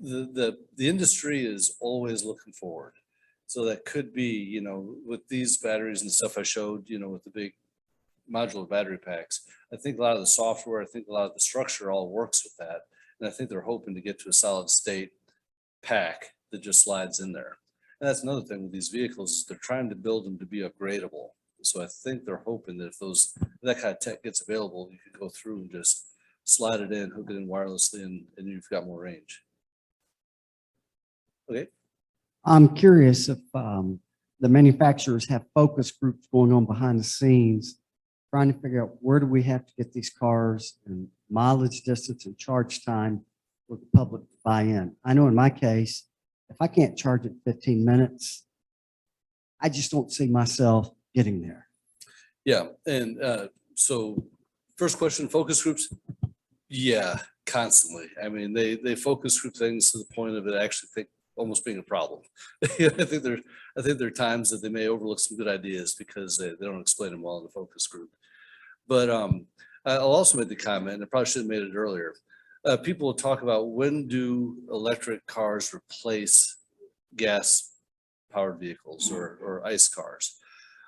the industry is always looking forward. So that could be, with these batteries and stuff I showed, with the big modular battery packs, I think a lot of the software, I think a lot of the structure all works with that. And I think they're hoping to get to a solid state pack that just slides in there. And that's another thing with these vehicles is they're trying to build them to be upgradable. So I think they're hoping that if that kind of tech gets available, you can go through and just slide it in, hook it in wirelessly, and you've got more range. Okay. I'm curious if the manufacturers have focus groups going on behind the scenes, trying to figure out where do we have to get these cars and mileage, distance, and charge time for the public to buy in. I know in my case, if I can't charge it 15 minutes, I just don't see myself getting there. Yeah, and so first question, focus groups. Yeah, constantly. I mean, they focus group things to the point of it actually almost being a problem. I think there are times that they may overlook some good ideas because they don't explain them well in the focus group. But I'll also make the comment, I probably should have made it earlier. People will talk about when do electric cars replace gas powered vehicles or ICE cars.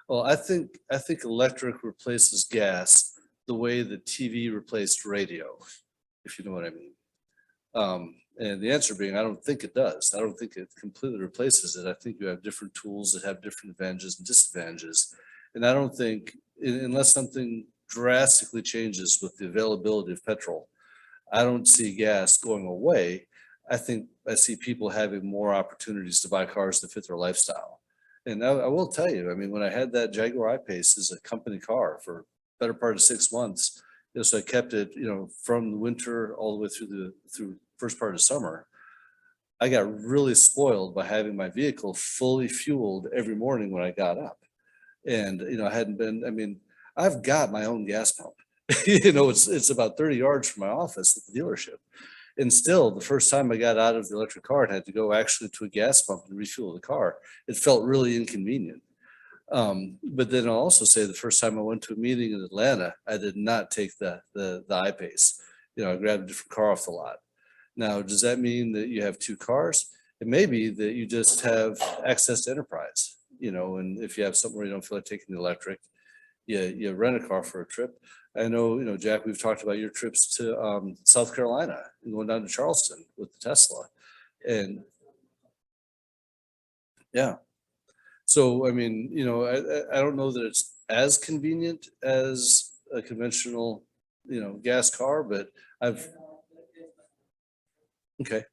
Well, I think electric replaces gas the way the TV replaced radio, if you know what I mean. And the answer being, I don't think it does. I don't think it completely replaces it. I think you have different tools that have different advantages and disadvantages. And I don't think, unless something drastically changes with the availability of petrol, I don't see gas going away. I think I see people having more opportunities to buy cars that fit their lifestyle. And I will tell you, I mean, when I had that Jaguar I-Pace as a company car for better part of 6 months, so I kept it, from the winter all the way through first part of summer. I got really spoiled by having my vehicle fully fueled every morning when I got up. And, I've got my own gas pump. It's about 30 yards from my office at the dealership. And still, the first time I got out of the electric car and had to go actually to a gas pump and refuel the car, it felt really inconvenient. But then I'll also say the first time I went to a meeting in Atlanta, I did not take the I-Pace. I grabbed a different car off the lot. Now, does that mean that you have two cars? It may be that you just have access to enterprise, and if you have something where you don't feel like taking the electric, you rent a car for a trip. I know, Jack, we've talked about your trips to South Carolina and going down to Charleston with the Tesla. And yeah. So, I don't know that it's as convenient as a conventional, gas car, but okay.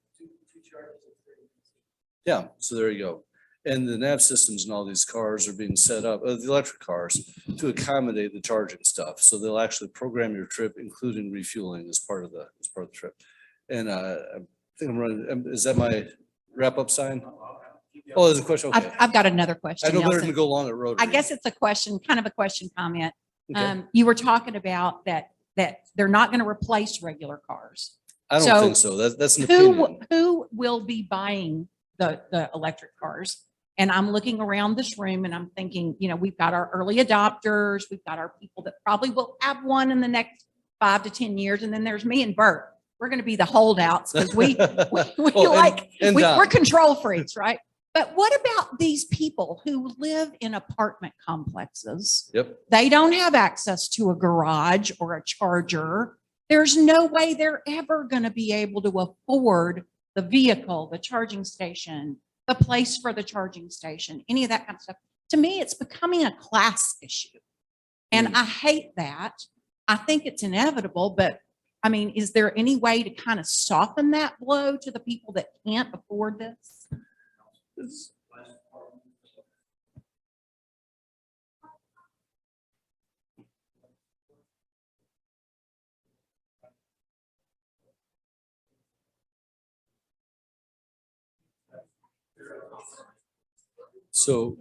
Yeah, so there you go. And the nav systems in all these cars are being set up, the electric cars, to accommodate the charging stuff. So they'll actually program your trip, including refueling as part of the trip. And I think I'm running, is that my wrap-up sign? Oh, there's a question. Okay. I've got another question. I know better Nelson. than to go long at Rotary. I guess it's a question, kind of a question comment. Okay. You were talking about that they're not going to replace regular cars. I don't think so. That's an Who opinion. who will be buying the electric cars? And I'm looking around this room and I'm thinking, you know, we've got our early adopters, we've got our people that probably will have one in the next 5 to 10 years, and then there's me and Bert. We're going to be the holdouts because we we're control freaks, right? But what about these people who live in apartment complexes? Yep. They don't have access to a garage or a charger. There's no way they're ever going to be able to afford the vehicle, the charging station, the place for the charging station, any of that kind of stuff. To me, it's becoming a class issue. And I hate that. I think it's inevitable, but I mean, is there any way to kind of soften that blow to the people that can't afford this? So,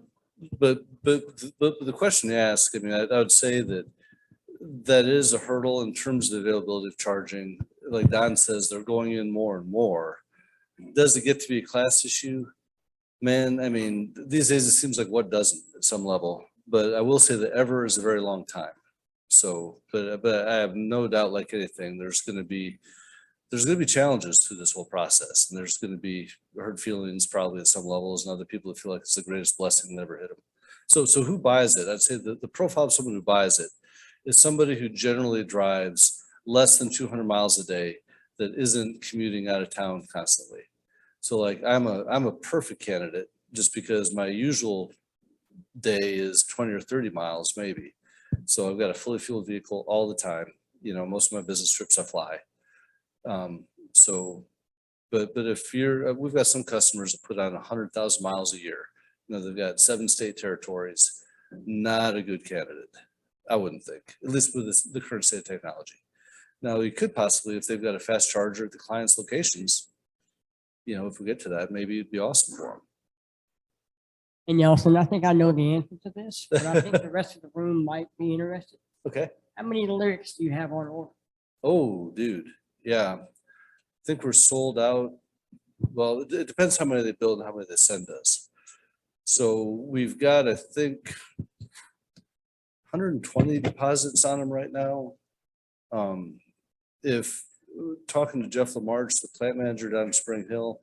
but the question you ask, I mean, I would say that is a hurdle in terms of the availability of charging. Like Don says, they're going in more and more. Does it get to be a class issue? Man, I mean, these days it seems like what doesn't at some level, but I will say that ever is a very long time. So, but I have no doubt, like anything, there's going to be challenges to this whole process, and there's going to be hurt feelings probably at some levels, and other people that feel like it's the greatest blessing that ever hit them. So who buys it? I'd say the profile of someone who buys it is somebody who generally drives less than 200 miles a day that isn't commuting out of town constantly. So like I'm a perfect candidate just because my usual day is 20 or 30 miles maybe. So I've got a fully fueled vehicle all the time. You know, most of my business trips I fly. So, but if we've got some customers that put on 100,000 miles a year. You know, they've got 7 state territories. Not a good candidate, I wouldn't think, at least with the current state of technology. Now, you could possibly, if they've got a fast charger at the client's locations, you know, if we get to that, maybe it'd be awesome for them. And Nelson, I think I know the answer to this, but I think the rest of the room might be interested. Okay. How many lyrics do you have on order? Oh, dude. Yeah. I think we're sold out. Well, it depends how many they build and how many they send us. So we've got, I think, 120 deposits on them right now. If talking to Jeff Lamarche, the plant manager down in Spring Hill,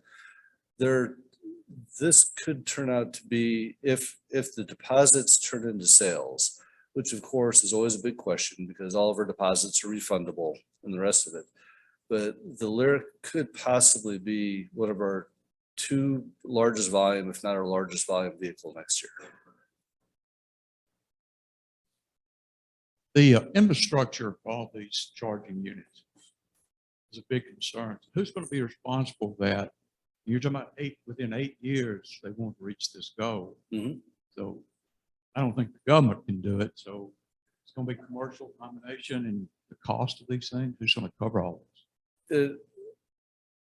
this could turn out to be, if the deposits turn into sales, which of course is always a big question because all of our deposits are refundable and the rest of it. But the Lyric could possibly be one of our 2 largest volume, if not our largest volume vehicle next year. The infrastructure for all these charging units is a big concern. Who's going to be responsible for that? You're talking about within 8 years, they want to reach this goal. Mhm. So I don't think the government can do it. So it's going to be commercial combination, and the cost of these things, who's going to cover all this?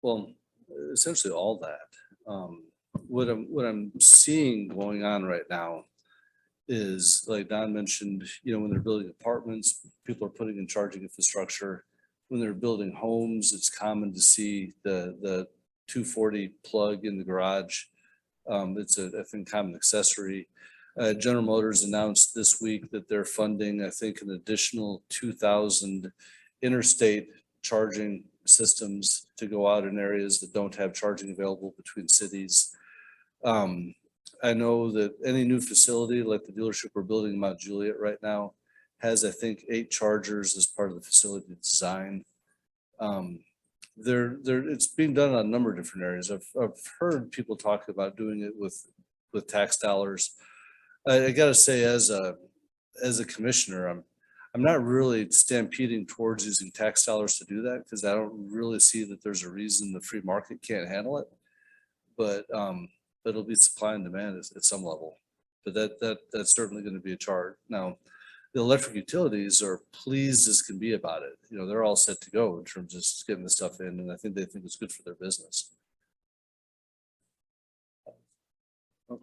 Well, essentially all that. What I'm seeing going on right now is, like Don mentioned, you know, when they're building apartments, people are putting in charging infrastructure. When they're building homes, it's common to see the 240 plug in the garage. It's I think, common accessory. General Motors announced this week that they're funding, I think, an additional 2,000 interstate charging systems to go out in areas that don't have charging available between cities. I know that any new facility like the dealership we're building in Mount Juliet right now has, I think, 8 chargers as part of the facility design. It's being done on a number of different areas. I've heard people talk about doing it with tax dollars. I gotta say, as a commissioner, I'm not really stampeding towards using tax dollars to do that because I don't really see that there's a reason the free market can't handle it. But but it'll be supply and demand at some level. But that's certainly going to be a charge. Now, the electric utilities are pleased as can be about it. You know, they're all set to go in terms of just getting the stuff in, and I think they think it's good for their business.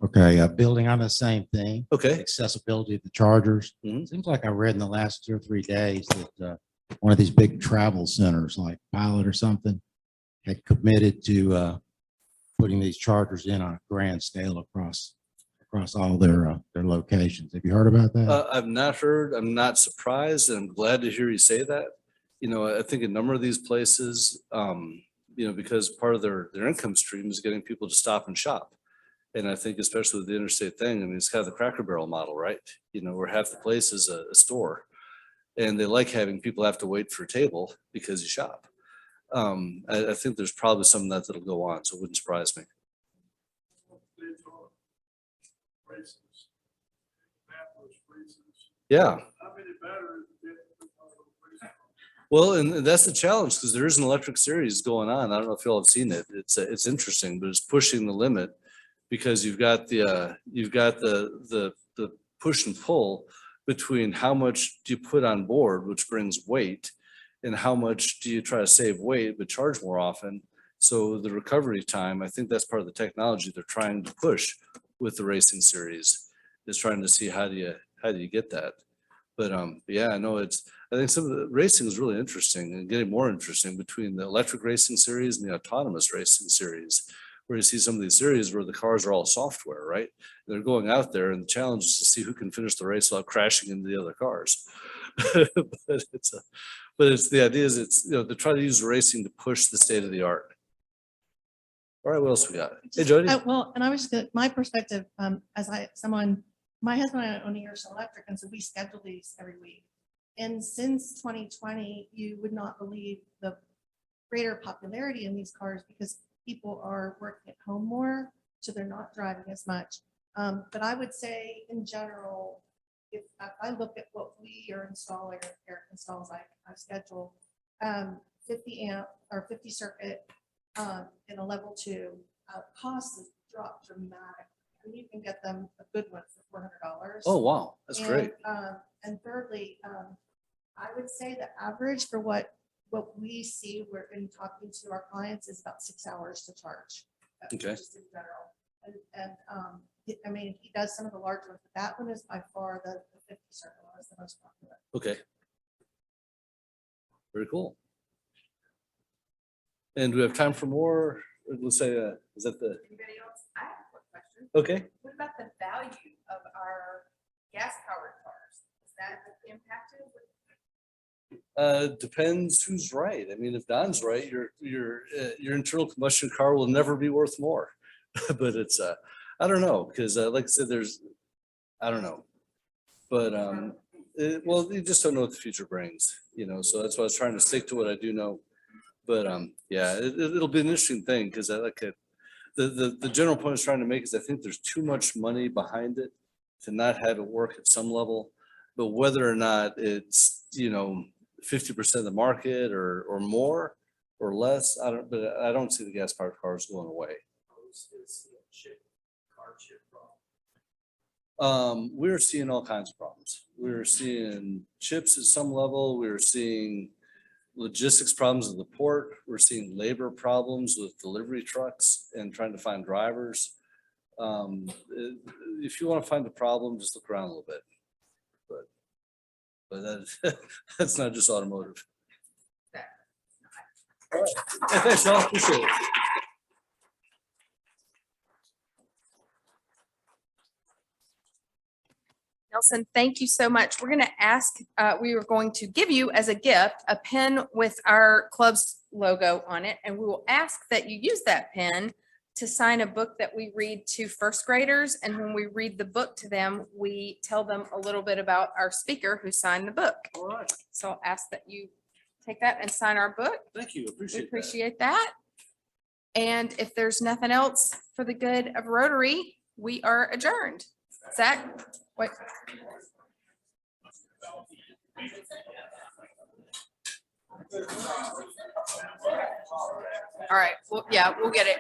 Okay, building on the same thing. Okay. Accessibility of the chargers. Mhm. Seems like I read in the last 2 or 3 days that one of these big travel centers like Pilot or something had committed to putting these chargers in on a grand scale across all their locations. Have you heard about that? I've not heard, I'm not surprised, and I'm glad to hear you say that. You know, I think a number of these places, you know, because part of their income stream is getting people to stop and shop. And I think especially with the interstate thing, I mean, it's kind of the Cracker Barrel model, right? You know, where half the place is a store. And they like having people have to wait for a table because you shop. I think there's probably some of that that'll go on, so it wouldn't surprise me. Yeah. Well, and that's the challenge because there is an electric series going on. I don't know if you all have seen it. It's interesting, but it's pushing the limit because you've got the push and pull between how much do you put on board, which brings weight, and how much do you try to save weight but charge more often. So the recovery time, I think that's part of the technology they're trying to push with the racing series, is trying to see how do you get that. But yeah, I know I think some of the racing is really interesting and getting more interesting between the electric racing series and the autonomous racing series, where you see some of these series where the cars are all software, right? They're going out there and the challenge is to see who can finish the race without crashing into the other cars. But it's the idea is it's, you know, to try to use racing to push the state of the art. All right, what else we got? Hey, Jody. Well, and I was just my perspective, my husband and I own a Universal Electric, and so we schedule these every week. And since 2020, you would not believe the greater popularity in these cars because people are working at home more, so they're not driving as much. But I would say in general, if I look at what we are installing, or Eric installs, I schedule 50 amp or 50 circuit in a level 2, costs has dropped dramatically. And you can get them a good one for $400. Oh, wow. That's great. And thirdly, I would say the average for what we see, we're in talking to our clients, is about 6 hours to charge. Okay. Just in general. And I mean, he does some of the large ones, but that one is by far the 50 circle one is the most popular. Okay. Very cool. And do we have time for more? Let's say, is that the? Anybody else? I have a quick question. Okay. What about the value of our gas-powered cars? Is that impacted? Depends who's right. I mean, if Don's right, your internal combustion car will never be worth more. But it's I don't know, because like I said, I don't know. But well, you just don't know what the future brings, you know. So that's why I was trying to stick to what I do know. But yeah, it'll be an interesting thing because I like it. The general point I was trying to make is I think there's too much money behind it to not have it work at some level. But whether or not it's, you know, 50% of the market or more or less, I don't see the gas powered cars going away. We're seeing all kinds of problems. We're seeing chips at some level. We're seeing logistics problems at the port. We're seeing labor problems with delivery trucks and trying to find drivers. If you want to find the problem, just look around a little bit. But that's not just automotive. All right. Hey, thanks, y'all. Appreciate it. Nelson, thank you so much. We're going to ask, we were going to give you as a gift a pen with our club's logo on it, and we will ask that you use that pen to sign a book that we read to first graders. And when we read the book to them, we tell them a little bit about our speaker who signed the book. All right. So I'll ask that you take that and sign our book. Thank you. We appreciate that. And if there's nothing else for the good of Rotary, we are adjourned. Zach, wait. All right. Well, yeah, we'll get it.